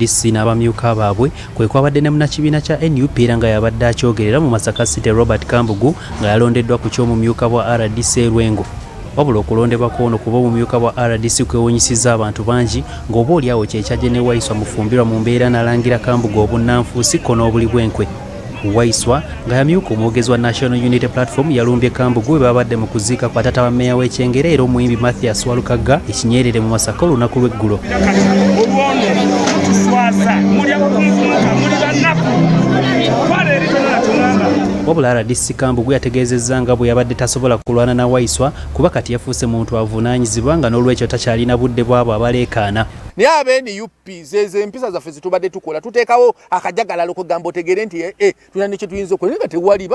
RDC n'abamyuka baabwe kwe kwabadde ne munnakibiina kya NUP era nga yabadde akyogerera mu Masaka Robert Kambugu nga yalondeddwa ku ky'omumyuka bwa RDC Lwengo. Wabula okulondebwa kw'ono kuba omumyuka bwa RDC kwewunyisizza abantu bangi ng'oba oliawo kyekyaje ne Waiswa mufumbirwa mu mbeera n'alangira Kambugu obunnanfuusi ko n'obuli bw'enkwe. Waiswa nga yamyuka omwogezi wa National Unity Platform yalumbye Kambugu we babadde mu kuziika kwa taata wa mmeeya w'Ekyengera era omuyimbi Mathias Walukagga ekinyerere mu Masaka olunaku lw'eggulo. Wabula RDC Kambugu yategeezezza nga bwe yabadde tasobola kulwana na Waiswa kuba kati yafuuse muntu avunaanyizibwa nga n'olwekyo takyalina budde bwabo abaleekaana. Naye abeeni UP zeze empisa zaffe zitubadde tukola tuteekawo akajagalalo kugamba otegere nti tulina ne kye tuyinza okukola nga tewali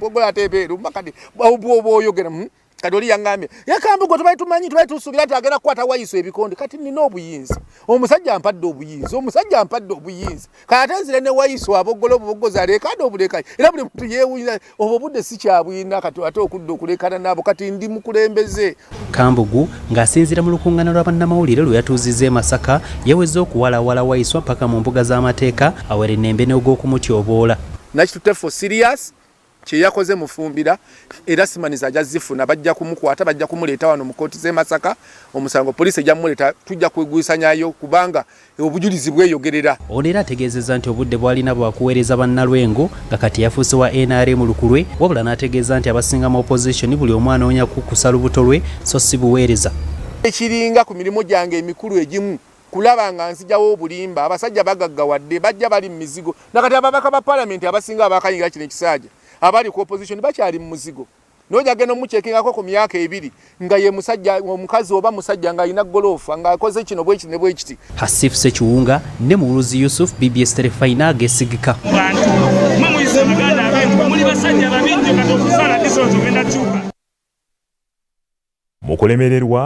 bogola ate ebeeru kati bw'oba oyogera kati oli yangambye Kambugu tubali tumanyi tubali tusuubira nti agenda kukwata Waiswa ebikondi kati nina obuyinza omusajja ampadde obuyinza kati ate nzire ne Waiswa abogola obubogozi aleekaana obulekayi era buli muntu yeewuunya obwo obudde si kyabuyina kati ate okudda okuleekaana nabo kati ndi mukulembeze. Kambugu ng'asinziira mu lukuŋŋaana lwa bannamawulire lwe yatuuzizza e Masaka yaweze okuwalawala Waiswa paka mu mbuga z'amateeka awere ennembe n'ogw'okumutyoboola. Nakitutte for serious kye yakoze mufumbira era simaniza ajja zifuna bajja kumukwata bajja kumuleeta wano mu kkooti z'e Masaka omusango poliisi ejja mumuleeta tujja kwegwisanyayo kubanga obujulizi bweyogerera. Ono era ategeezezza nti obudde bw'alina bwakuweereza bannalwengo nga kati yafuuse wa NRM lukulwe wabula n'ategeeza nti abasinga mu opposition buli omu anoonya kukusa lubuto lwe so si buweereza. Ekiringa ku mirimu gyange emikulu egimu kulaba nga nsijawo obulimba abasajja bagaggawadde bajja bali mu mizigo nakati ababaka ba palamenti abasinga abakayingira kino ekisaaja abali ku opposition bakyali mu muzigo noja geno muchekingako ku myaka ebiri nga ye musajja omukazi oba musajja nga alina golofa nga akoze kino bwe kiti ne bwe kiti. Hasif Sekiwunga ne Muruzi Yusuf BBS Terefina gesigika mukulemererwa